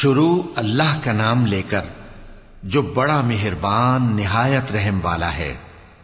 شروع اللہ کا نام لے کر جو بڑا مہربان نہایت رحم والا ہے۔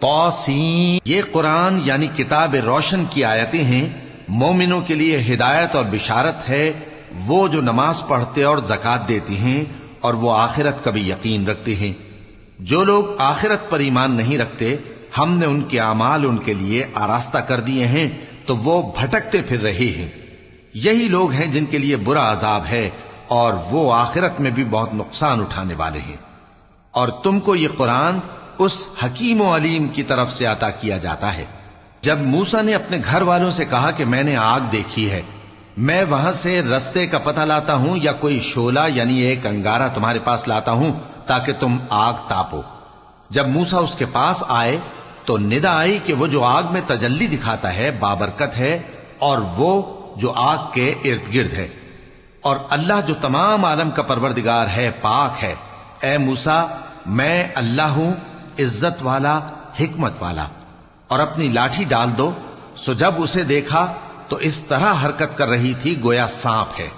طاسین، یہ قرآن یعنی کتاب روشن کی آیتیں ہیں، مومنوں کے لیے ہدایت اور بشارت ہے، وہ جو نماز پڑھتے اور زکوٰۃ دیتی ہیں اور وہ آخرت کا بھی یقین رکھتے ہیں۔ جو لوگ آخرت پر ایمان نہیں رکھتے، ہم نے ان کے اعمال ان کے لیے آراستہ کر دیے ہیں تو وہ بھٹکتے پھر رہے ہیں۔ یہی لوگ ہیں جن کے لیے برا عذاب ہے اور وہ آخرت میں بھی بہت نقصان اٹھانے والے ہیں۔ اور تم کو یہ قرآن اس حکیم و علیم کی طرف سے عطا کیا جاتا ہے۔ جب موسیٰ نے اپنے گھر والوں سے کہا کہ میں نے آگ دیکھی ہے، میں وہاں سے رستے کا پتہ لاتا ہوں یا کوئی شعلہ یعنی ایک انگارہ تمہارے پاس لاتا ہوں تاکہ تم آگ تاپو۔ جب موسیٰ اس کے پاس آئے تو ندا آئی کہ وہ جو آگ میں تجلی دکھاتا ہے بابرکت ہے، اور وہ جو آگ کے ارد گرد ہے، اور اللہ جو تمام عالم کا پروردگار ہے پاک ہے۔ اے موسیٰ، میں اللہ ہوں، عزت والا، حکمت والا، اور اپنی لاٹھی ڈال دو۔ سو جب اسے دیکھا تو اس طرح حرکت کر رہی تھی گویا سانپ ہے،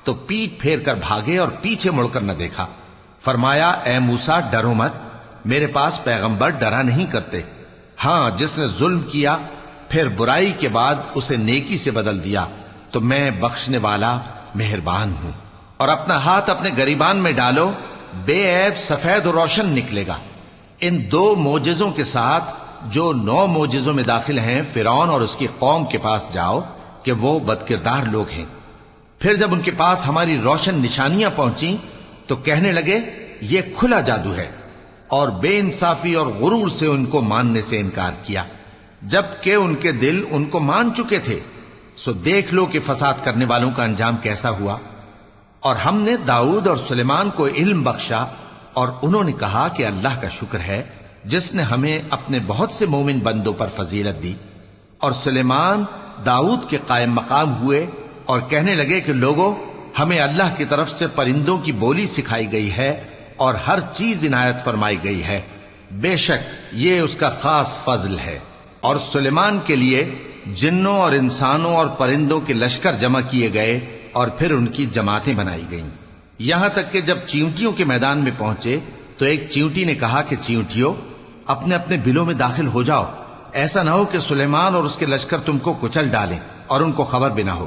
تو پیٹ پھیر کر بھاگے اور پیچھے مڑ کر نہ دیکھا۔ فرمایا، اے موسیٰ ڈرو مت، میرے پاس پیغمبر ڈرا نہیں کرتے۔ ہاں، جس نے ظلم کیا پھر برائی کے بعد اسے نیکی سے بدل دیا تو میں بخشنے والا مہربان ہوں۔ اور اپنا ہاتھ اپنے گریبان میں ڈالو، بے عیب سفید و روشن نکلے گا۔ ان 2 معجزوں کے ساتھ جو 9 معجزوں میں داخل ہیں فرعون اور اس کی قوم کے پاس جاؤ کہ وہ بدکردار لوگ ہیں۔ پھر جب ان کے پاس ہماری روشن نشانیاں پہنچیں تو کہنے لگے یہ کھلا جادو ہے، اور بے انصافی اور غرور سے ان کو ماننے سے انکار کیا، جبکہ ان کے دل ان کو مان چکے تھے۔ سو دیکھ لو کہ فساد کرنے والوں کا انجام کیسا ہوا۔ اور ہم نے داؤد اور سلیمان کو علم بخشا، اور انہوں نے کہا کہ اللہ کا شکر ہے جس نے ہمیں اپنے بہت سے مومن بندوں پر فضیلت دی۔ اور سلیمان داؤد کے قائم مقام ہوئے اور کہنے لگے کہ لوگوں، ہمیں اللہ کی طرف سے پرندوں کی بولی سکھائی گئی ہے اور ہر چیز عنایت فرمائی گئی ہے، بے شک یہ اس کا خاص فضل ہے۔ اور سلیمان کے لیے جنوں اور انسانوں اور پرندوں کے لشکر جمع کیے گئے اور پھر ان کی جماعتیں بنائی گئیں، یہاں تک کہ جب چیونٹیوں کے میدان میں پہنچے تو ایک چیونٹی نے کہا کہ چیونٹیوں، اپنے اپنے بلوں میں داخل ہو جاؤ، ایسا نہ ہو کہ سلیمان اور اس کے لشکر تم کو کچل ڈالیں اور ان کو خبر بھی نہ ہو۔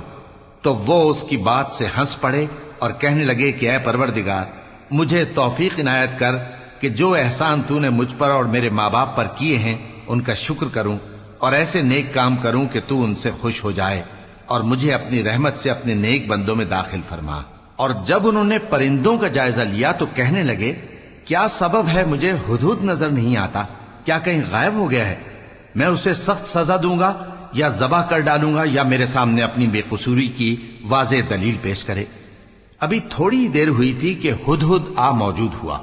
تو وہ اس کی بات سے ہنس پڑے اور کہنے لگے کہ اے پروردگار، مجھے توفیق عنایت کر کہ جو احسان تو نے مجھ پر اور میرے ماں باپ پر کیے ہیں ان کا شکر کروں اور ایسے نیک کام کروں کہ تو ان سے خوش ہو جائے، اور مجھے اپنی رحمت سے اپنے نیک بندوں میں داخل فرما۔ اور جب انہوں نے پرندوں کا جائزہ لیا تو کہنے لگے کیا سبب ہے مجھے ہدہد نظر نہیں آتا؟ کیا کہیں غائب ہو گیا ہے؟ میں اسے سخت سزا دوں گا یا ذبح کر ڈالوں گا یا میرے سامنے اپنی بے قصوری کی واضح دلیل پیش کرے۔ ابھی تھوڑی دیر ہوئی تھی کہ ہدہد آ موجود ہوا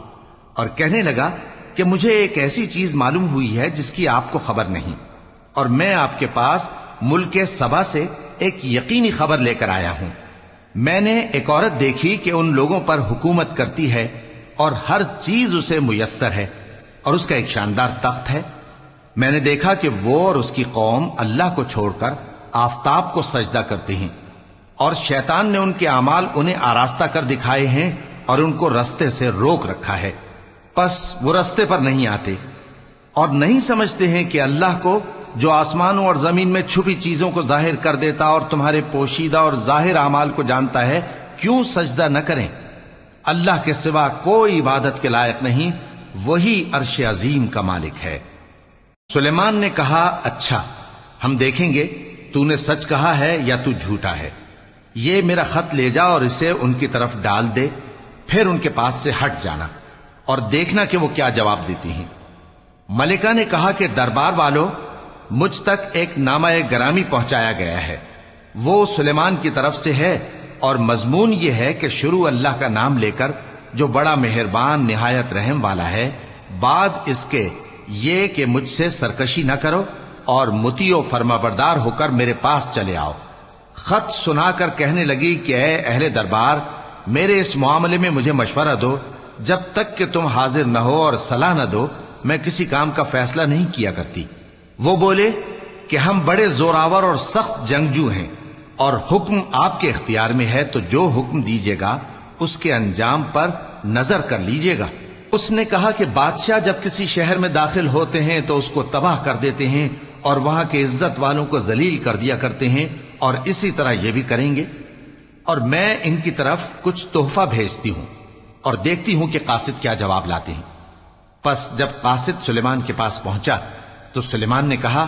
اور کہنے لگا کہ مجھے ایک ایسی چیز معلوم ہوئی ہے جس کی آپ کو خبر نہیں، اور میں آپ کے پاس ملک سبا سے ایک یقینی خبر لے کر آیا ہوں۔ میں نے ایک عورت دیکھی کہ ان لوگوں پر حکومت کرتی ہے اور ہر چیز اسے میسر ہے، اور اس کا ایک شاندار تخت ہے۔ میں نے دیکھا کہ وہ اور اس کی قوم اللہ کو چھوڑ کر آفتاب کو سجدہ کرتے ہیں، اور شیطان نے ان کے اعمال انہیں آراستہ کر دکھائے ہیں اور ان کو رستے سے روک رکھا ہے، پس وہ رستے پر نہیں آتے، اور نہیں سمجھتے ہیں کہ اللہ کو جو آسمانوں اور زمین میں چھپی چیزوں کو ظاہر کر دیتا اور تمہارے پوشیدہ اور ظاہر اعمال کو جانتا ہے، کیوں سجدہ نہ کریں؟ اللہ کے سوا کوئی عبادت کے لائق نہیں، وہی عرش عظیم کا مالک ہے۔ سلیمان نے کہا اچھا، ہم دیکھیں گے تو نے سچ کہا ہے یا تو جھوٹا ہے۔ یہ میرا خط لے جا اور اسے ان کی طرف ڈال دے، پھر ان کے پاس سے ہٹ جانا اور دیکھنا کہ وہ کیا جواب دیتی ہیں۔ ملکہ نے کہا کہ دربار والو، مجھ تک ایک نامہ گرامی پہنچایا گیا ہے، وہ سلیمان کی طرف سے ہے، اور مضمون یہ ہے کہ شروع اللہ کا نام لے کر جو بڑا مہربان نہایت رحم والا ہے، بعد اس کے یہ کہ مجھ سے سرکشی نہ کرو اور مطیع و فرما بردار ہو کر میرے پاس چلے آؤ۔ خط سنا کر کہنے لگی کہ اے اہل دربار، میرے اس معاملے میں مجھے مشورہ دو، جب تک کہ تم حاضر نہ ہو اور صلاح نہ دو میں کسی کام کا فیصلہ نہیں کیا کرتی۔ وہ بولے کہ ہم بڑے زوراور اور سخت جنگجو ہیں، اور حکم آپ کے اختیار میں ہے، تو جو حکم دیجیے گا اس کے انجام پر نظر کر لیجئے گا۔ اس نے کہا کہ بادشاہ جب کسی شہر میں داخل ہوتے ہیں تو اس کو تباہ کر دیتے ہیں اور وہاں کے عزت والوں کو ذلیل کر دیا کرتے ہیں، اور اسی طرح یہ بھی کریں گے۔ اور میں ان کی طرف کچھ تحفہ بھیجتی ہوں اور دیکھتی ہوں کہ قاصد کیا جواب لاتے ہیں۔ پس جب قاصد سلیمان کے پاس پہنچا تو سلیمان نے کہا،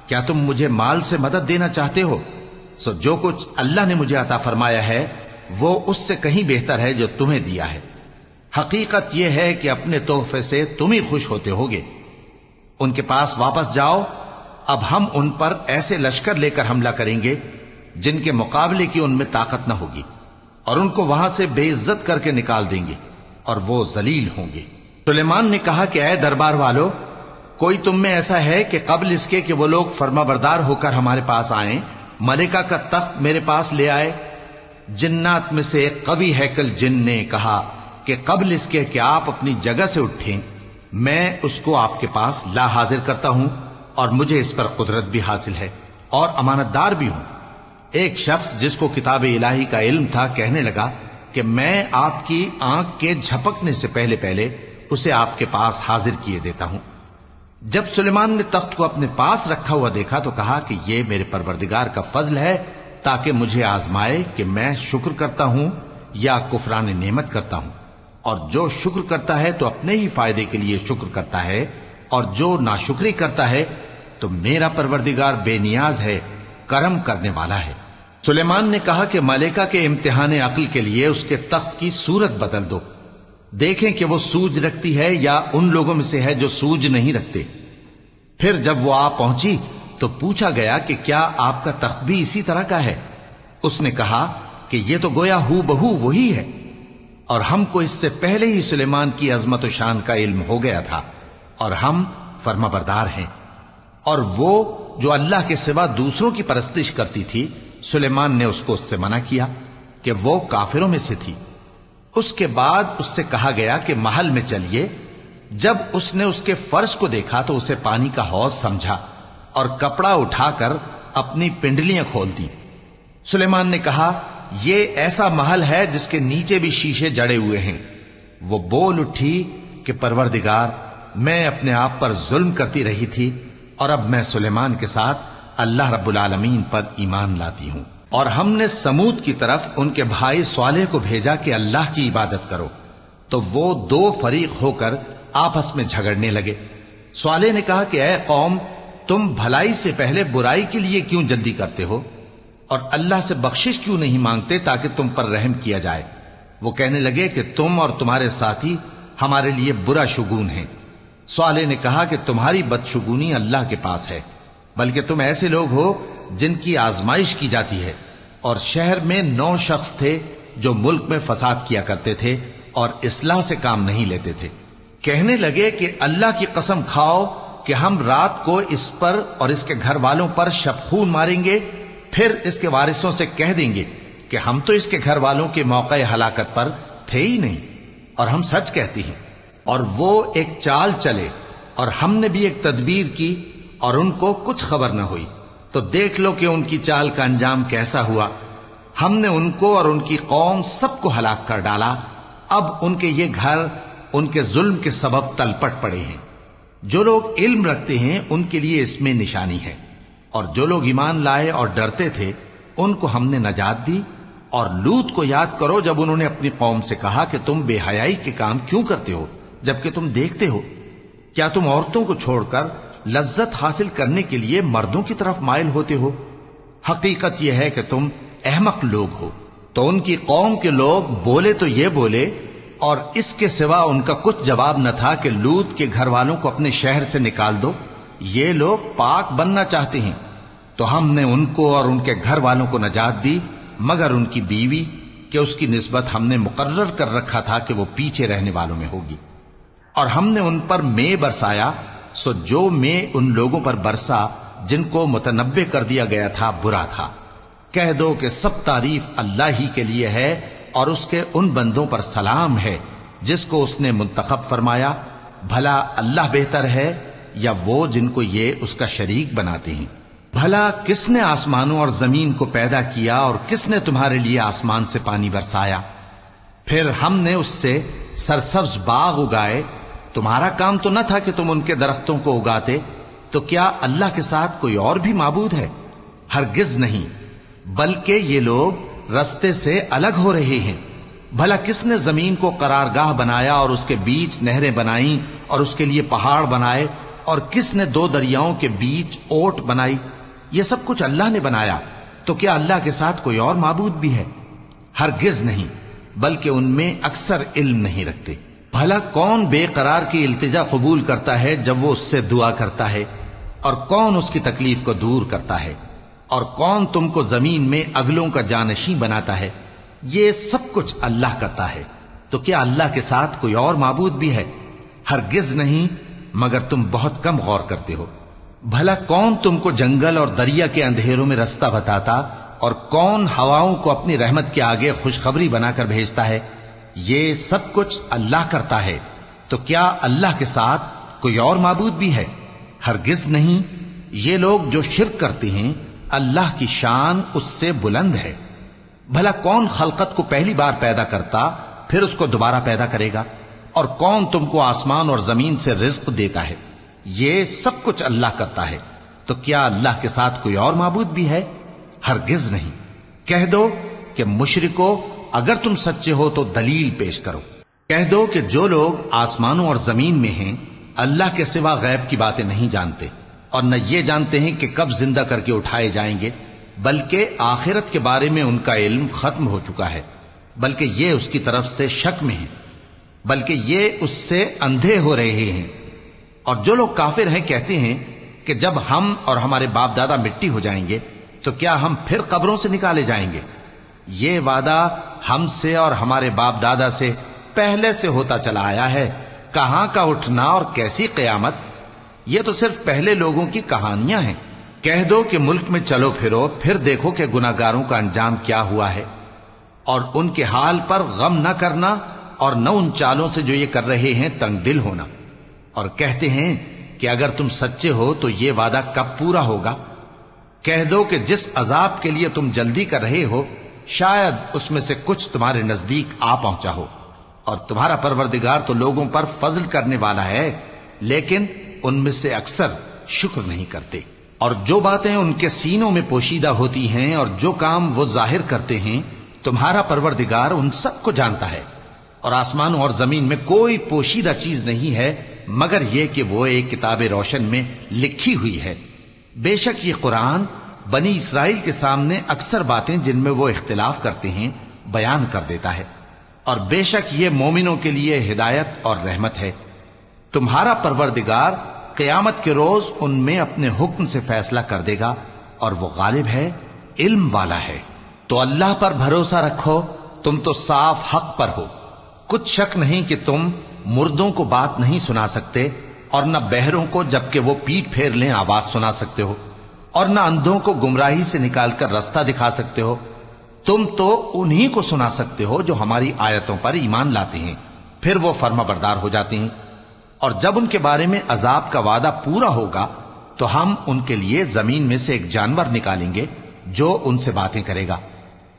کیا تم مجھے مال سے مدد دینا چاہتے ہو؟ سو جو کچھ اللہ نے مجھے عطا فرمایا ہے وہ اس سے کہیں بہتر ہے جو تمہیں دیا ہے۔ حقیقت یہ ہے کہ اپنے تحفے سے تم ہی خوش ہوتے ہوگے۔ ان کے پاس واپس جاؤ، اب ہم ان پر ایسے لشکر لے کر حملہ کریں گے جن کے مقابلے کی ان میں طاقت نہ ہوگی، اور ان کو وہاں سے بے عزت کر کے نکال دیں گے اور وہ ذلیل ہوں گے۔ سلیمان نے کہا کہ اے دربار والو، کوئی تم میں ایسا ہے کہ قبل اس کے کہ وہ لوگ فرما بردار ہو کر ہمارے پاس آئیں ملکہ کا تخت میرے پاس لے آئے؟ جنات میں سے ایک قوی ہیکل جن نے کہا کہ قبل اس کے کہ آپ اپنی جگہ سے اٹھیں میں اس کو آپ کے پاس لا حاضر کرتا ہوں، اور مجھے اس پر قدرت بھی حاصل ہے اور امانت دار بھی ہوں۔ ایک شخص جس کو کتاب الہی کا علم تھا کہنے لگا کہ میں آپ کی آنکھ کے جھپکنے سے پہلے پہلے اسے آپ کے پاس حاضر کیے دیتا ہوں۔ جب سلیمان نے تخت کو اپنے پاس رکھا ہوا دیکھا تو کہا کہ یہ میرے پروردگار کا فضل ہے تاکہ مجھے آزمائے کہ میں شکر کرتا ہوں یا کفران نعمت کرتا ہوں، اور جو شکر کرتا ہے تو اپنے ہی فائدے کے لیے شکر کرتا ہے، اور جو ناشکری کرتا ہے تو میرا پروردگار بے نیاز ہے، کرم کرنے والا ہے۔ سلیمان نے کہا کہ ملکہ کے امتحان عقل کے لیے اس کے تخت کی صورت بدل دو، دیکھیں کہ وہ سوج رکھتی ہے یا ان لوگوں میں سے ہے جو سوج نہیں رکھتے۔ پھر جب وہ آ پہنچی تو پوچھا گیا کہ کیا آپ کا تخت بھی اسی طرح کا ہے؟ اس نے کہا کہ یہ تو گویا ہو بہو وہی ہے، اور ہم کو اس سے پہلے ہی سلیمان کی عظمت و شان کا علم ہو گیا تھا، اور ہم فرما بردار ہیں۔ اور وہ جو اللہ کے سوا دوسروں کی پرستش کرتی تھی، سلیمان نے اس کو اس سے منع کیا کہ وہ کافروں میں سے تھی۔ اس کے بعد اس سے کہا گیا کہ محل میں چلیے۔ جب اس نے اس کے فرش کو دیکھا تو اسے پانی کا حوض سمجھا اور کپڑا اٹھا کر اپنی پنڈلیاں کھول دی۔ سلیمان نے کہا، یہ ایسا محل ہے جس کے نیچے بھی شیشے جڑے ہوئے ہیں۔ وہ بول اٹھی کہ پروردگار، میں اپنے آپ پر ظلم کرتی رہی تھی، اور اب میں سلیمان کے ساتھ اللہ رب العالمین پر ایمان لاتی ہوں۔ اور ہم نے سمود کی طرف ان کے بھائی صالح کو بھیجا کہ اللہ کی عبادت کرو، تو وہ دو فریق ہو کر آپس میں جھگڑنے لگے۔ صالح نے کہا کہ اے قوم، تم بھلائی سے پہلے برائی کے لیے کیوں جلدی کرتے ہو، اور اللہ سے بخشش کیوں نہیں مانگتے تاکہ تم پر رحم کیا جائے؟ وہ کہنے لگے کہ تم اور تمہارے ساتھی ہمارے لیے برا شگون ہیں۔ صالح نے کہا کہ تمہاری بدشگونی اللہ کے پاس ہے، بلکہ تم ایسے لوگ ہو جن کی آزمائش کی جاتی ہے۔ اور شہر میں 9 شخص تھے جو ملک میں فساد کیا کرتے تھے اور اصلاح سے کام نہیں لیتے تھے۔ کہنے لگے کہ اللہ کی قسم کھاؤ کہ ہم رات کو اس پر اور اس کے گھر والوں پر شبخون ماریں گے، پھر اس کے وارثوں سے کہہ دیں گے کہ ہم تو اس کے گھر والوں کے موقع ہلاکت پر تھے ہی نہیں، اور ہم سچ کہتی ہیں۔ اور وہ ایک چال چلے، اور ہم نے بھی ایک تدبیر کی، اور ان کو کچھ خبر نہ ہوئی۔ تو دیکھ لو کہ ان کی چال کا انجام کیسا ہوا۔ ہم نے ان کو اور ان کی قوم سب کو ہلاک کر ڈالا۔ اب ان کے یہ گھر ان کے ظلم کے سبب تلپٹ پڑے ہیں۔ جو لوگ علم رکھتے ہیں ان کے لیے اس میں نشانی ہے، اور جو لوگ ایمان لائے اور ڈرتے تھے ان کو ہم نے نجات دی۔ اور لوط کو یاد کرو جب انہوں نے اپنی قوم سے کہا کہ تم بے حیائی کے کام کیوں کرتے ہو جبکہ تم دیکھتے ہو؟ کیا تم عورتوں کو چھوڑ کر لذت حاصل کرنے کے لیے مردوں کی طرف مائل ہوتے ہو؟ حقیقت یہ ہے کہ تم احمق لوگ ہو۔ تو ان کی قوم کے لوگ بولے تو یہ بولے، اور اس کے سوا ان کا کچھ جواب نہ تھا کہ لوط کے گھر والوں کو اپنے شہر سے نکال دو، یہ لوگ پاک بننا چاہتے ہیں۔ تو ہم نے ان کو اور ان کے گھر والوں کو نجات دی، مگر ان کی بیوی کہ اس کی نسبت ہم نے مقرر کر رکھا تھا کہ وہ پیچھے رہنے والوں میں ہوگی۔ اور ہم نے ان پر مے برسایا، سو جو مے ان لوگوں پر برسا جن کو متنبع کر دیا گیا تھا برا تھا۔ کہہ دو کہ سب تعریف اللہ ہی کے لیے ہے، اور اس کے ان بندوں پر سلام ہے جس کو اس نے منتخب فرمایا۔ بھلا اللہ بہتر ہے یا وہ جن کو یہ اس کا شریک بناتے ہیں؟ بھلا کس نے آسمانوں اور زمین کو پیدا کیا، اور کس نے تمہارے لیے آسمان سے پانی برسایا؟ پھر ہم نے اس سے سرسبز باغ اگائے، تمہارا کام تو نہ تھا کہ تم ان کے درختوں کو اگاتے، تو کیا اللہ کے ساتھ کوئی اور بھی معبود ہے؟ ہرگز نہیں، بلکہ یہ لوگ رستے سے الگ ہو رہے ہیں۔ بھلا کس نے زمین کو قرارگاہ بنایا اور اس کے بیچ نہریں بنائیں اور اس کے لیے پہاڑ بنائے، اور کس نے دو دریاؤں کے بیچ اوٹ بنائی؟ یہ سب کچھ اللہ نے بنایا، تو کیا اللہ کے ساتھ کوئی اور معبود بھی ہے؟ ہرگز نہیں، بلکہ ان میں اکثر علم نہیں رکھتے۔ بھلا کون بے قرار کی التجا قبول کرتا ہے جب وہ اس سے دعا کرتا ہے، اور کون اس کی تکلیف کو دور کرتا ہے، اور کون تم کو زمین میں اگلوں کا جانشین بناتا ہے؟ یہ سب کچھ اللہ کرتا ہے، تو کیا اللہ کے ساتھ کوئی اور معبود بھی ہے؟ ہرگز نہیں، مگر تم بہت کم غور کرتے ہو۔ بھلا کون تم کو جنگل اور دریا کے اندھیروں میں رستہ بتاتا، اور کون ہواؤں کو اپنی رحمت کے آگے خوشخبری بنا کر بھیجتا ہے؟ یہ سب کچھ اللہ کرتا ہے، تو کیا اللہ کے ساتھ کوئی اور معبود بھی ہے؟ ہرگز نہیں۔ یہ لوگ جو شرک کرتے ہیں، اللہ کی شان اس سے بلند ہے۔ بھلا کون خلقت کو پہلی بار پیدا کرتا پھر اس کو دوبارہ پیدا کرے گا؟ اور کون تم کو آسمان اور زمین سے رزق دیتا ہے؟ یہ سب کچھ اللہ کرتا ہے، تو کیا اللہ کے ساتھ کوئی اور معبود بھی ہے؟ ہرگز نہیں۔ کہہ دو کہ مشرکو، اگر تم سچے ہو تو دلیل پیش کرو۔ کہہ دو کہ جو لوگ آسمانوں اور زمین میں ہیں اللہ کے سوا غیب کی باتیں نہیں جانتے، اور نہ یہ جانتے ہیں کہ کب زندہ کر کے اٹھائے جائیں گے، بلکہ آخرت کے بارے میں ان کا علم ختم ہو چکا ہے، بلکہ یہ اس کی طرف سے شک میں ہیں، بلکہ یہ اس سے اندھے ہو رہے ہیں۔ اور جو لوگ کافر ہیں کہتے ہیں کہ جب ہم اور ہمارے باپ دادا مٹی ہو جائیں گے تو کیا ہم پھر قبروں سے نکالے جائیں گے؟ یہ وعدہ ہم سے اور ہمارے باپ دادا سے پہلے سے ہوتا چلا آیا ہے، کہاں کا اٹھنا اور کیسی قیامت؟ یہ تو صرف پہلے لوگوں کی کہانیاں ہیں۔ کہہ دو کہ ملک میں چلو پھرو، پھر دیکھو کہ گناہگاروں کا انجام کیا ہوا ہے، اور ان کے حال پر غم نہ کرنا، اور نہ ان چالوں سے جو یہ کر رہے ہیں تنگ دل ہونا۔ اور کہتے ہیں کہ اگر تم سچے ہو تو یہ وعدہ کب پورا ہوگا؟ کہہ دو کہ جس عذاب کے لیے تم جلدی کر رہے ہو شاید اس میں سے کچھ تمہارے نزدیک آ پہنچا ہو، اور تمہارا پروردگار تو لوگوں پر فضل کرنے والا ہے، لیکن ان میں سے اکثر شکر نہیں کرتے۔ اور جو باتیں ان کے سینوں میں پوشیدہ ہوتی ہیں اور جو کام وہ ظاہر کرتے ہیں، تمہارا پروردگار ان سب کو جانتا ہے، اور آسمانوں اور زمین میں کوئی پوشیدہ چیز نہیں ہے مگر یہ کہ وہ ایک کتاب روشن میں لکھی ہوئی ہے۔ بے شک یہ قرآن بنی اسرائیل کے سامنے اکثر باتیں جن میں وہ اختلاف کرتے ہیں بیان کر دیتا ہے، اور بے شک یہ مومنوں کے لیے ہدایت اور رحمت ہے۔ تمہارا پروردگار قیامت کے روز ان میں اپنے حکم سے فیصلہ کر دے گا، اور وہ غالب ہے، علم والا ہے۔ تو اللہ پر بھروسہ رکھو، تم تو صاف حق پر ہو۔ کچھ شک نہیں کہ تم مردوں کو بات نہیں سنا سکتے، اور نہ بہروں کو جبکہ وہ پیٹ پھیر لیں آواز سنا سکتے ہو، اور نہ اندھوں کو گمراہی سے نکال کر رستہ دکھا سکتے ہو۔ تم تو انہی کو سنا سکتے ہو جو ہماری آیتوں پر ایمان لاتے ہیں، پھر وہ فرما بردار ہو جاتے ہیں۔ اور جب ان کے بارے میں عذاب کا وعدہ پورا ہوگا تو ہم ان کے لیے زمین میں سے ایک جانور نکالیں گے جو ان سے باتیں کرے گا۔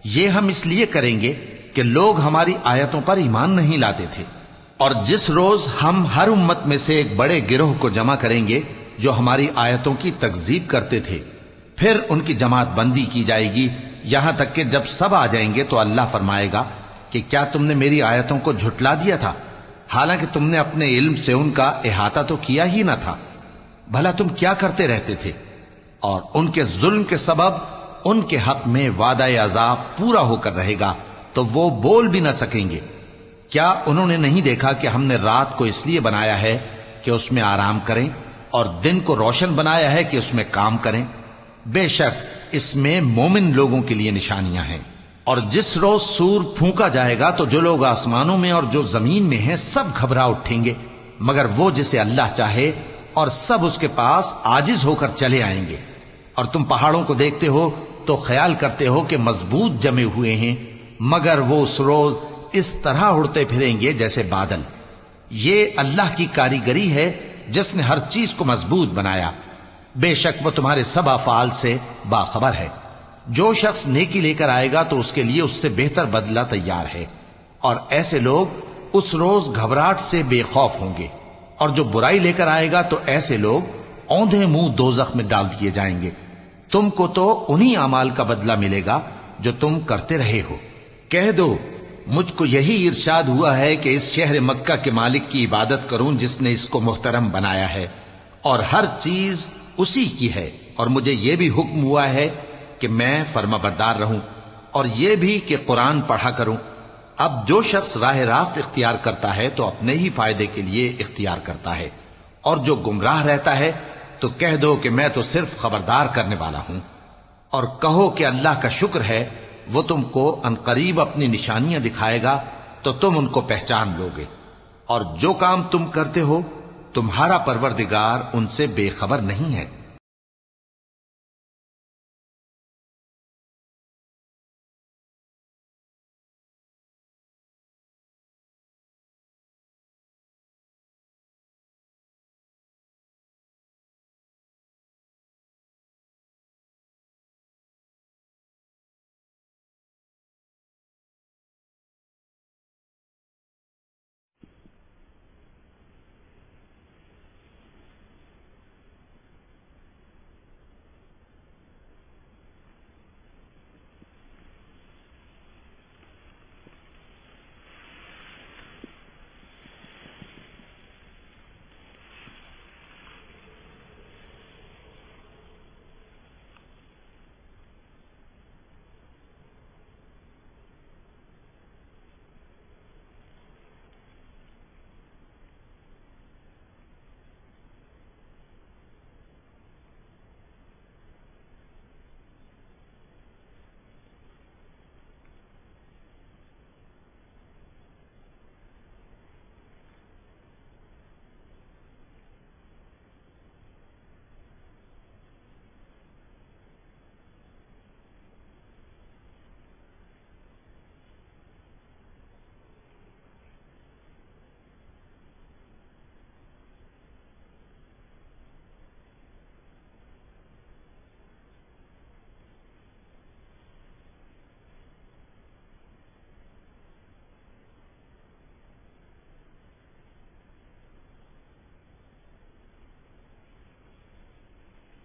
یہ ہم اس لیے کریں گے کہ لوگ ہماری آیتوں پر ایمان نہیں لاتے تھے۔ اور جس روز ہم ہر امت میں سے ایک بڑے گروہ کو جمع کریں گے جو ہماری آیتوں کی تکذیب کرتے تھے، پھر ان کی جماعت بندی کی جائے گی، یہاں تک کہ جب سب آ جائیں گے تو اللہ فرمائے گا کہ کیا تم نے میری آیتوں کو جھٹلا دیا تھا، حالانکہ تم نے اپنے علم سے ان کا احاطہ تو کیا ہی نہ تھا؟ بھلا تم کیا کرتے رہتے تھے؟ اور ان کے ظلم کے سبب ان کے حق میں وعدہ عذاب پورا ہو کر رہے گا تو وہ بول بھی نہ سکیں گے۔ کیا انہوں نے نہیں دیکھا کہ ہم نے رات کو اس لیے بنایا ہے کہ اس میں آرام کریں، اور دن کو روشن بنایا ہے کہ اس میں کام کریں؟ بے شک اس میں مومن لوگوں کے لیے نشانیاں ہیں۔ اور جس روز سور پھونکا جائے گا تو جو لوگ آسمانوں میں اور جو زمین میں ہیں سب گھبرا اٹھیں گے، مگر وہ جسے اللہ چاہے، اور سب اس کے پاس عاجز ہو کر چلے آئیں گے۔ اور تم پہاڑوں کو دیکھتے ہو تو خیال کرتے ہو کہ مضبوط جمے ہوئے ہیں، مگر وہ اس روز اس طرح اڑتے پھریں گے جیسے بادل۔ یہ اللہ کی کاریگری ہے جس نے ہر چیز کو مضبوط بنایا۔ بے شک وہ تمہارے سب افعال سے باخبر ہے۔ جو شخص نیکی لے کر آئے گا تو اس کے لیے اس سے بہتر بدلہ تیار ہے، اور ایسے لوگ اس روز گھبراہٹ سے بے خوف ہوں گے، اور جو برائی لے کر آئے گا تو ایسے لوگ اوندھے منہ دوزخ میں ڈال دیے جائیں گے۔ تم کو تو انہی اعمال کا بدلہ ملے گا جو تم کرتے رہے ہو۔ کہہ دو مجھ کو یہی ارشاد ہوا ہے کہ اس شہر مکہ کے مالک کی عبادت کروں جس نے اس کو محترم بنایا ہے، اور ہر چیز اسی کی ہے، اور مجھے یہ بھی حکم ہوا ہے کہ میں فرما بردار رہوں، اور یہ بھی کہ قرآن پڑھا کروں۔ اب جو شخص راہ راست اختیار کرتا ہے تو اپنے ہی فائدے کے لیے اختیار کرتا ہے، اور جو گمراہ رہتا ہے تو کہہ دو کہ میں تو صرف خبردار کرنے والا ہوں۔ اور کہو کہ اللہ کا شکر ہے وہ تم کو عنقریب اپنی نشانیاں دکھائے گا تو تم ان کو پہچان لو گے، اور جو کام تم کرتے ہو تمہارا پروردگار ان سے بے خبر نہیں ہے۔